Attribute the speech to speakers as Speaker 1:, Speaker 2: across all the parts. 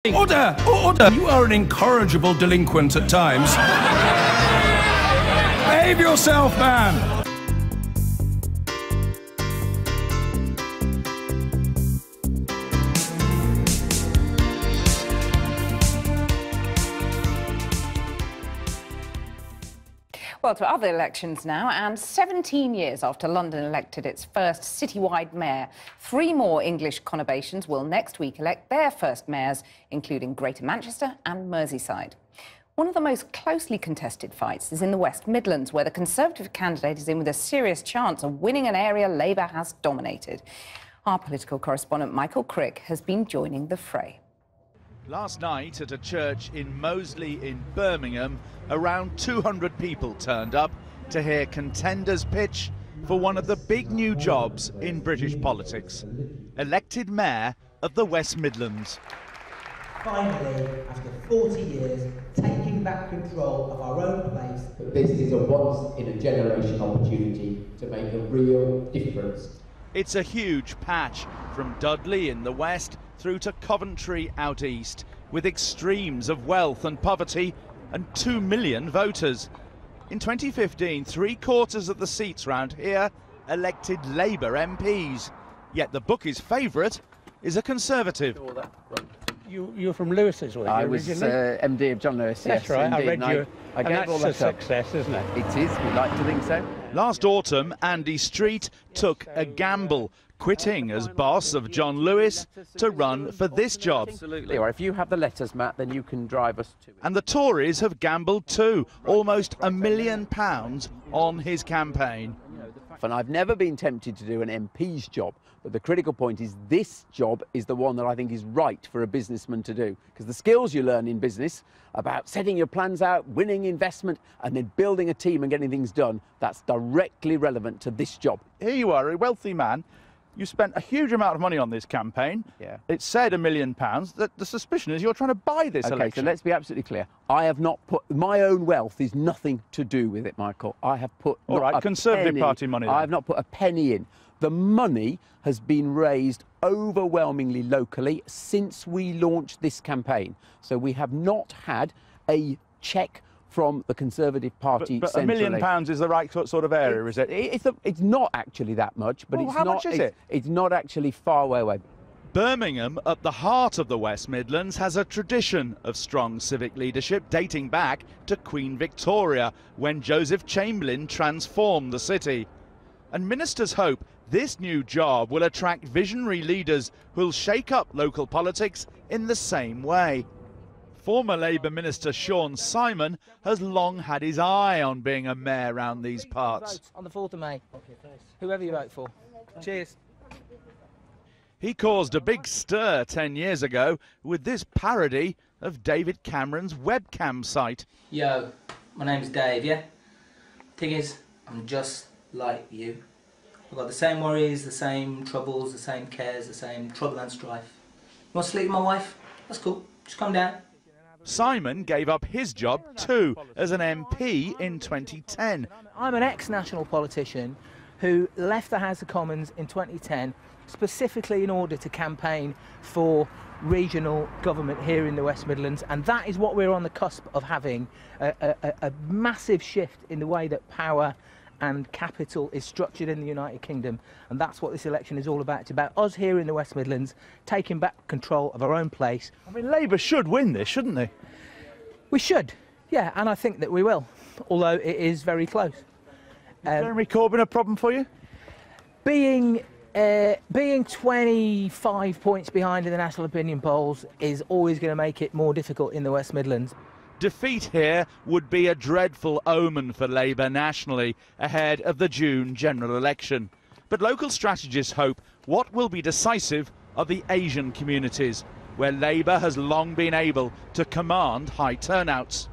Speaker 1: Order! Order! You are an incorrigible delinquent at times. Behave yourself, man!
Speaker 2: Well, to other elections now, and 17 years after London elected its first citywide mayor, 3 more English conurbations will next week elect their first mayors, including Greater Manchester and Merseyside. One of the most closely contested fights is in the West Midlands, where the Conservative candidate is in with a serious chance of winning an area Labour has dominated. Our political correspondent Michael Crick has been joining the fray.
Speaker 3: Last night at a church in Moseley in Birmingham, around 200 people turned up to hear contenders pitch for one of the big new jobs in British politics, elected mayor of the West Midlands.
Speaker 4: Finally, after 40 years, taking back control of our own place.
Speaker 5: This is a once-in-a-generation opportunity to make a real difference.
Speaker 3: It's a huge patch from Dudley in the west through to Coventry out east, with extremes of wealth and poverty and 2 million voters. In 2015, 3/4 of the seats round here elected Labour MPs. Yet the bookie's favourite is a Conservative.
Speaker 6: You're from Lewis's, were you?
Speaker 7: I was MD of John Lewis,
Speaker 6: yes. That's right,
Speaker 7: indeed.
Speaker 6: I read you.
Speaker 7: I gave all
Speaker 6: that's
Speaker 7: that
Speaker 6: a success, isn't it?
Speaker 7: It is, we like to think so.
Speaker 3: Last autumn, Andy Street took a gamble, quitting as boss of John Lewis to run for this job.
Speaker 7: Absolutely. Or if you have the letters, Matt, then you can drive us to it.
Speaker 3: And the Tories have gambled too, almost £1 million on his campaign.
Speaker 7: And I've never been tempted to do an MP's job, but the critical point is this job is the one that I think is right for a businessman to do, because the skills you learn in business about setting your plans out, winning investment, and then building a team and getting things done, that's directly relevant to this job.
Speaker 3: Here you are, a wealthy man. You spent a huge amount of money on this campaign.
Speaker 7: Yeah. It
Speaker 3: said £1 million. The suspicion is you're trying to buy this election.
Speaker 7: Okay, so let's be absolutely clear. I have not put my own wealth is nothing to do with it, Michael. I have put
Speaker 3: all right, Conservative Party money. Then.
Speaker 7: I have not put a penny in. The money has been raised overwhelmingly locally since we launched this campaign. So we have not had a check from the Conservative Party.
Speaker 3: But £1 million is the right sort of area, is it?
Speaker 7: It's not actually that much, but
Speaker 3: how much is it?
Speaker 7: It's not actually far away.
Speaker 3: Birmingham, at the heart of the West Midlands, has a tradition of strong civic leadership dating back to Queen Victoria, when Joseph Chamberlain transformed the city. And ministers hope this new job will attract visionary leaders who'll shake up local politics in the same way. Former Labour Minister Sean Simon has long had his eye on being a mayor around these parts.
Speaker 8: On the 4th of May, whoever you vote for. Cheers.
Speaker 3: He caused a big stir 10 years ago with this parody of David Cameron's webcam site.
Speaker 8: Yo, my name's Dave, yeah? Thing is, I'm just like you. I've got the same worries, the same troubles, the same cares, the same trouble and strife. You want to sleep with my wife? That's cool. Just come down.
Speaker 3: Simon gave up his job too as an MP in 2010.
Speaker 9: I'm an ex-national politician who left the House of Commons in 2010 specifically in order to campaign for regional government here in the West Midlands, and that is what we're on the cusp of having, a massive shift in the way that power and capital is structured in the United Kingdom, and that's what this election is all about. It's about us here in the West Midlands taking back control of our own place.
Speaker 3: I mean, Labour should win this, shouldn't they?
Speaker 9: We should, yeah, and I think that we will, although it is very close.
Speaker 3: Is Jeremy Corbyn a problem for you?
Speaker 9: Being 25 points behind in the national opinion polls is always going to make it more difficult in the West Midlands.
Speaker 3: Defeat here would be a dreadful omen for Labour nationally ahead of the June general election. But local strategists hope what will be decisive are the Asian communities, where Labour has long been able to command high turnouts.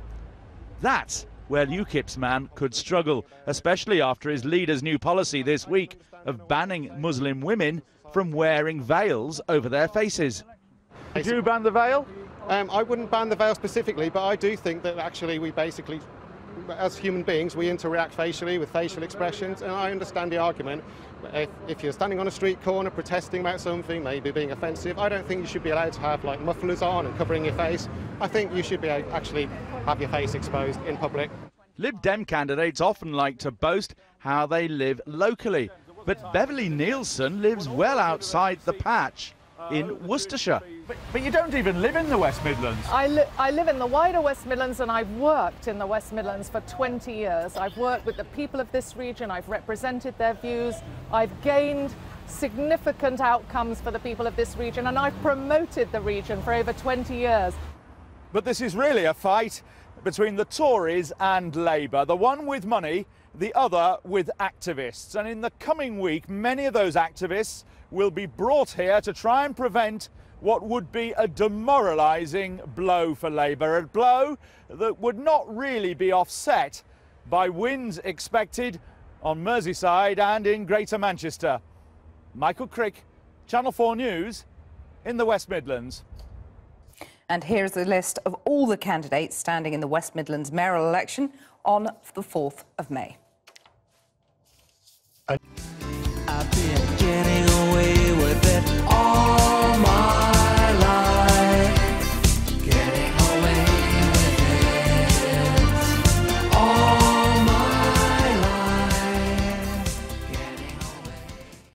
Speaker 3: That's where UKIP's man could struggle, especially after his leader's new policy this week of banning Muslim women from wearing veils over their faces. Did you ban the veil?
Speaker 10: I wouldn't ban the veil specifically, but I do think that actually we basically as human beings, we interact facially with facial expressions, and I understand the argument. If you're standing on a street corner protesting about something, maybe being offensive, I don't think you should be allowed to have like mufflers on and covering your face. I think you should be actually have your face exposed in public.
Speaker 3: Lib Dem candidates often like to boast how they live locally, but Beverly Nielsen lives well outside the patch in Worcestershire.
Speaker 11: But you don't even live in the West Midlands.
Speaker 12: I live in the wider West Midlands, and I've worked in the West Midlands for 20 years. I've worked with the people of this region, I've represented their views, I've gained significant outcomes for the people of this region, and I've promoted the region for over 20 years.
Speaker 11: But this is really a fight between the Tories and Labour, the one with money, the other with activists. And in the coming week, many of those activists will be brought here to try and prevent what would be a demoralising blow for Labour, a blow that would not really be offset by wins expected on Merseyside and in Greater Manchester. Michael Crick, Channel 4 News in the West Midlands.
Speaker 2: And here's the list of all the candidates standing in the West Midlands mayoral election on the 4th of May.